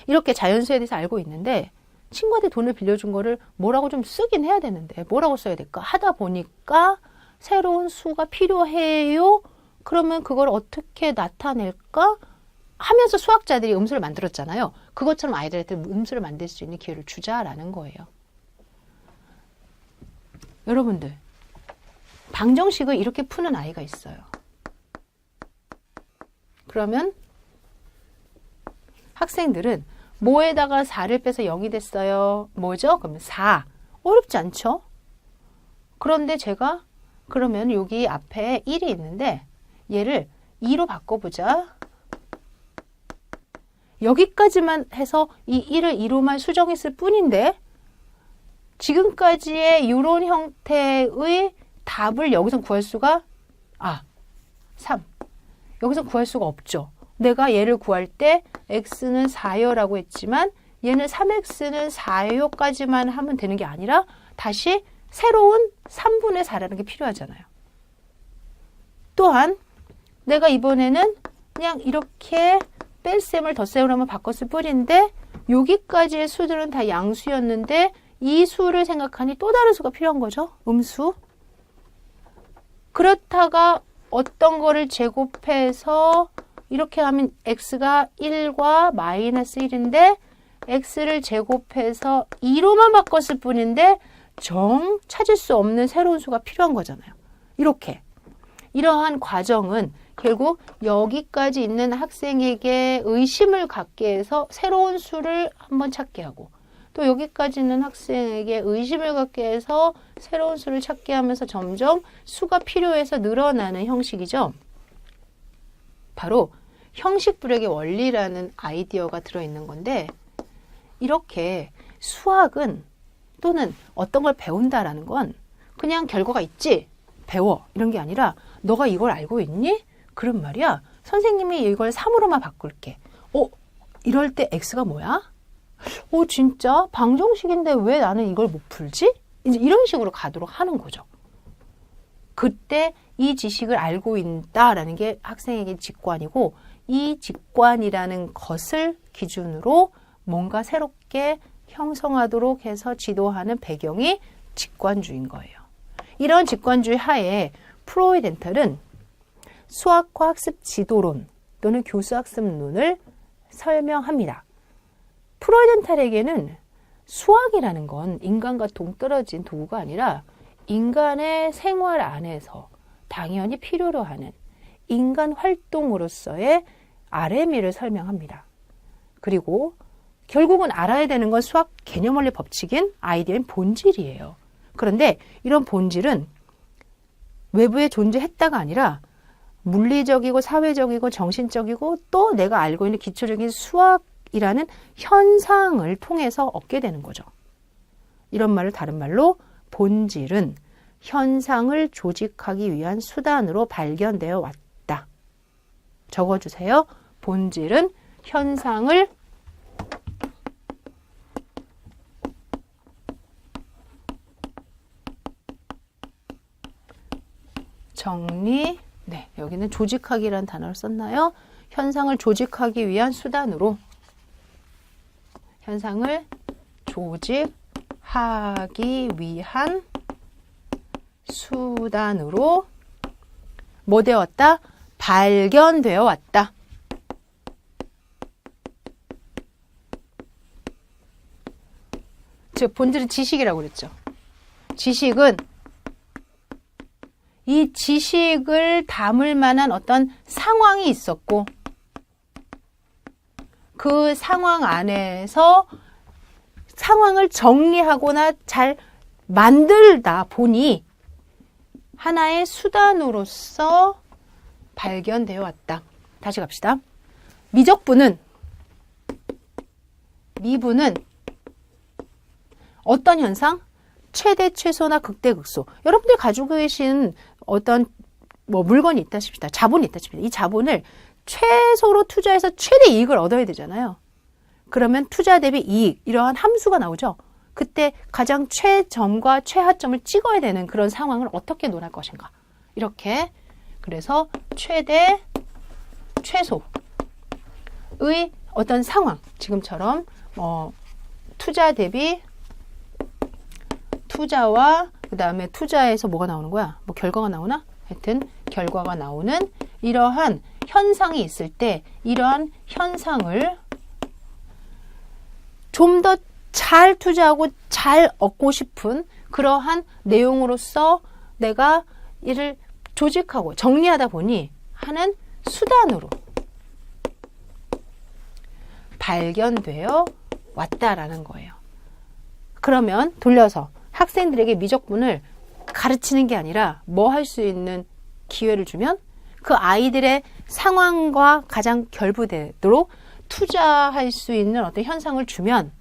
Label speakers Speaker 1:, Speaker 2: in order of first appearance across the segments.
Speaker 1: 이렇게 자연수에 대해서 알고 있는데 친구한테 돈을 빌려준 거를 뭐라고 좀 쓰긴 해야 되는데 뭐라고 써야 될까 하다 보니까 새로운 수가 필요해요. 그러면 그걸 어떻게 나타낼까 하면서 수학자들이 음수를 만들었잖아요. 그것처럼 아이들한테 음수를 만들 수 있는 기회를 주자라는 거예요. 여러분들, 방정식을 이렇게 푸는 아이가 있어요. 그러면 학생들은 뭐에다가 4를 빼서 0이 됐어요? 뭐죠? 그러면 4. 어렵지 않죠? 그런데 제가 그러면 여기 앞에 1이 있는데 얘를 2로 바꿔보자. 여기까지만 해서 이 1을 2로만 수정했을 뿐인데 지금까지의 이런 형태의 답을 여기서 구할 수가 3. 여기서 구할 수가 없죠. 내가 얘를 구할 때 x는 4요라고 했지만 얘는 3x는 4요까지만 하면 되는 게 아니라 다시 새로운 3분의 4라는 게 필요하잖아요. 또한 내가 이번에는 그냥 이렇게 뺄셈을 덧셈을 한번 바꿨을 뿐인데 여기까지의 수들은 다 양수였는데 이 수를 생각하니 또 다른 수가 필요한 거죠. 음수. 그렇다가 어떤 거를 제곱해서 이렇게 하면 x가 1과 마이너스 1인데 x를 제곱해서 2로만 바꿨을 뿐인데 정 찾을 수 없는 새로운 수가 필요한 거잖아요. 이렇게. 이러한 과정은 결국 여기까지 있는 학생에게 의심을 갖게 해서 새로운 수를 한번 찾게 하고 또 여기까지 있는 학생에게 의심을 갖게 해서 새로운 수를 찾게 하면서 점점 수가 필요해서 늘어나는 형식이죠. 바로 형식 불역의 원리라는 아이디어가 들어있는 건데 이렇게 수학은 또는 어떤 걸 배운다라는 건 그냥 결과가 있지 배워 이런 게 아니라 너가 이걸 알고 있니? 그런 말이야. 선생님이 이걸 3으로만 바꿀게. 이럴 때 x가 뭐야? 진짜 방정식인데 왜 나는 이걸 못 풀지? 이제 이런 식으로 가도록 하는 거죠. 그때 이 지식을 알고 있다라는 게 학생에게 직관이고 이 직관이라는 것을 기준으로 뭔가 새롭게 형성하도록 해서 지도하는 배경이 직관주의인 거예요. 이런 직관주의 하에 프로이덴탈은 수학과 학습 지도론 또는 교수학습론을 설명합니다. 프로이덴탈에게는 수학이라는 건 인간과 동떨어진 도구가 아니라 인간의 생활 안에서 당연히 필요로 하는 인간 활동으로서의 RME를 설명합니다. 그리고 결국은 알아야 되는 건 수학 개념원리 법칙인 아이디어인 본질이에요. 그런데 이런 본질은 외부에 존재했다가 아니라 물리적이고 사회적이고 정신적이고 또 내가 알고 있는 기초적인 수학이라는 현상을 통해서 얻게 되는 거죠. 이런 말을 다른 말로 본질은 현상을 조직하기 위한 수단으로 발견되어 왔다. 적어주세요. 본질은 현상을 정리, 여기는 조직하기라는 단어를 썼나요? 현상을 조직하기 위한 수단으로 현상을 조직하기 위한 수단으로 뭐 되었다? 발견되어 왔다. 즉 본질은 지식이라고 그랬죠. 지식은 이 지식을 담을 만한 어떤 상황이 있었고 그 상황 안에서 상황을 정리하거나 잘 만들다 보니 하나의 수단으로서 발견되어 왔다. 다시 갑시다. 미적분은 미분은 어떤 현상? 최대, 최소나 극대, 극소. 여러분들 가지고 계신 어떤 물건이 있다 싶시다. 자본이 있다 싶시다. 이 자본을 최소로 투자해서 최대 이익을 얻어야 되잖아요. 그러면 투자 대비 이익, 이러한 함수가 나오죠. 그때 가장 최점과 최하점을 찍어야 되는 그런 상황을 어떻게 논할 것인가. 이렇게. 그래서 최대, 최소의 어떤 상황, 지금처럼 투자 대비 투자와 그 다음에 투자에서 뭐가 나오는 거야? 뭐 결과가 나오나? 하여튼 결과가 나오는 이러한 현상이 있을 때 이러한 현상을 좀 더 잘 투자하고 잘 얻고 싶은 그러한 내용으로서 내가 이를 조직하고 정리하다 보니 하는 수단으로 발견되어 왔다라는 거예요. 그러면 돌려서 학생들에게 미적분을 가르치는 게 아니라 뭐 할 수 있는 기회를 주면 그 아이들의 상황과 가장 결부되도록 투자할 수 있는 어떤 현상을 주면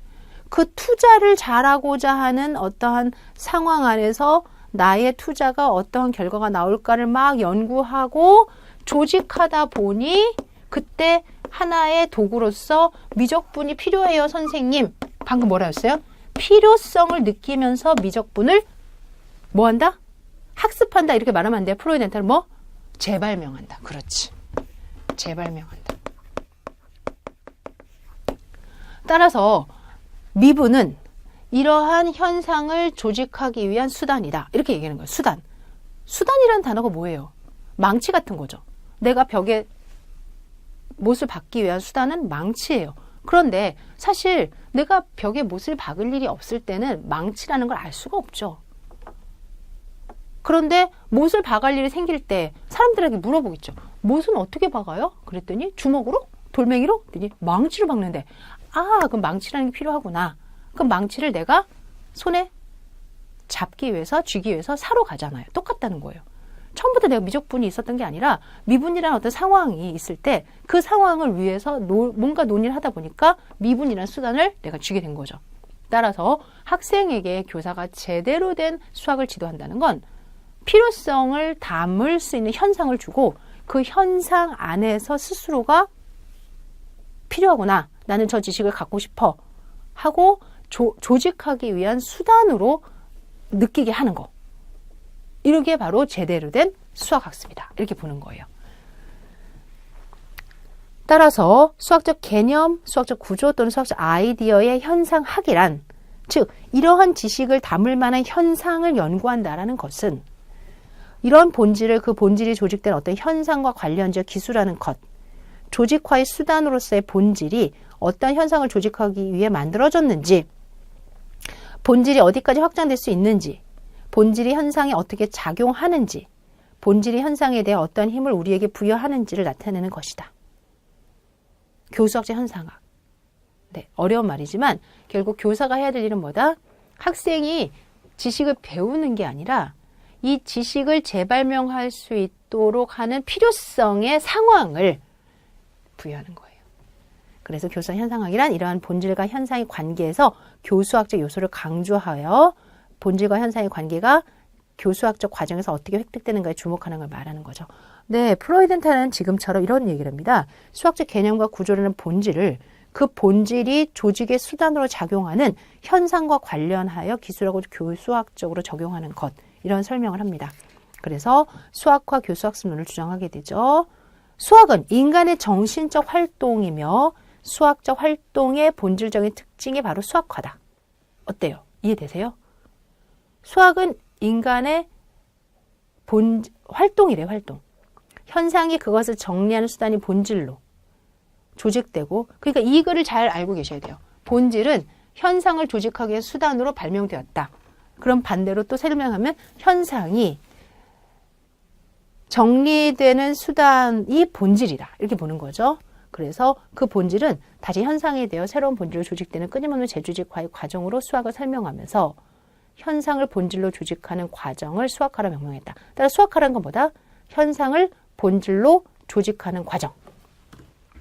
Speaker 1: 그 투자를 잘하고자 하는 어떠한 상황 안에서 나의 투자가 어떠한 결과가 나올까를 막 연구하고 조직하다 보니 그때 하나의 도구로서 미적분이 필요해요, 선생님. 방금 뭐라 했어요? 필요성을 느끼면서 미적분을 뭐 한다? 학습한다. 이렇게 말하면 안 돼요. 프로이덴탈은 뭐? 재발명한다. 그렇지. 재발명한다. 따라서 미분은 이러한 현상을 조직하기 위한 수단이다. 이렇게 얘기하는 거예요. 수단. 수단이라는 단어가 뭐예요? 망치 같은 거죠. 내가 벽에 못을 박기 위한 수단은 망치예요. 그런데 사실 내가 벽에 못을 박을 일이 없을 때는 망치라는 걸 알 수가 없죠. 그런데 못을 박을 일이 생길 때 사람들에게 물어보겠죠. 못은 어떻게 박아요? 그랬더니 주먹으로? 돌멩이로? 그랬더니 망치로 박는데 그럼 망치라는 게 필요하구나. 그럼 망치를 내가 손에 잡기 위해서 쥐기 위해서 사러 가잖아요. 똑같다는 거예요. 처음부터 내가 미적분이 있었던 게 아니라 미분이라는 어떤 상황이 있을 때 그 상황을 위해서 뭔가 논의를 하다 보니까 미분이라는 수단을 내가 쥐게 된 거죠. 따라서 학생에게 교사가 제대로 된 수학을 지도한다는 건 필요성을 담을 수 있는 현상을 주고 그 현상 안에서 스스로가 필요하구나. 나는 저 지식을 갖고 싶어. 하고 조직하기 위한 수단으로 느끼게 하는 거. 이게 바로 제대로 된 수학학습이다. 이렇게 보는 거예요. 따라서 수학적 개념, 수학적 구조 또는 수학적 아이디어의 현상학이란 즉 이러한 지식을 담을 만한 현상을 연구한다라는 것은 이런 본질을 그 본질이 조직된 어떤 현상과 관련지어 기술하는 것 조직화의 수단으로서의 본질이 어떤 현상을 조직하기 위해 만들어졌는지 본질이 어디까지 확장될 수 있는지 본질이 현상에 어떻게 작용하는지 본질이 현상에 대해 어떤 힘을 우리에게 부여하는지를 나타내는 것이다. 교수학적 현상학. 네, 어려운 말이지만 결국 교사가 해야 될 일은 뭐다? 학생이 지식을 배우는 게 아니라 이 지식을 재발명할 수 있도록 하는 필요성의 상황을 부여하는 거예요. 그래서 교수학 현상학이란 이러한 본질과 현상의 관계에서 교수학적 요소를 강조하여 본질과 현상의 관계가 교수학적 과정에서 어떻게 획득되는가에 주목하는 걸 말하는 거죠. 네, 프로이덴탈은 지금처럼 이런 얘기를 합니다. 수학적 개념과 구조라는 본질을 그 본질이 조직의 수단으로 작용하는 현상과 관련하여 기술하고 교수학적으로 적용하는 것 이런 설명을 합니다. 그래서 수학과 교수학습론을 주장하게 되죠. 수학은 인간의 정신적 활동이며 수학적 활동의 본질적인 특징이 바로 수학화다. 어때요? 이해되세요? 수학은 인간의 활동이래요, 활동. 현상이 그것을 정리하는 수단이 본질로 조직되고, 그러니까 이거를 잘 알고 계셔야 돼요. 본질은 현상을 조직하기 위해 수단으로 발명되었다. 그럼 반대로 또 설명하면 현상이 정리되는 수단이 본질이다. 이렇게 보는 거죠. 그래서 그 본질은 다시 현상에 대해 새로운 본질로 조직되는 끊임없는 재조직화의 과정으로 수학을 설명하면서 현상을 본질로 조직하는 과정을 수학화라 명명했다. 따라 수학화라는 건 뭐다? 현상을 본질로 조직하는 과정.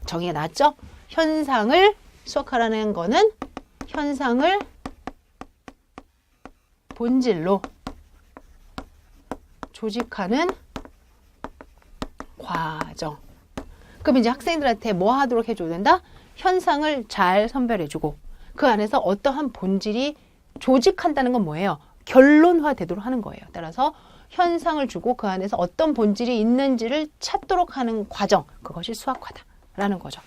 Speaker 1: 정의가 나왔죠? 현상을 수학화라는 거는 현상을 본질로 조직하는 과정. 그럼 이제 학생들한테 뭐 하도록 해줘야 된다? 현상을 잘 선별해주고 그 안에서 어떠한 본질이 조직한다는 건 뭐예요? 결론화되도록 하는 거예요. 따라서 현상을 주고 그 안에서 어떤 본질이 있는지를 찾도록 하는 과정, 그것이 수학화다라는 거죠.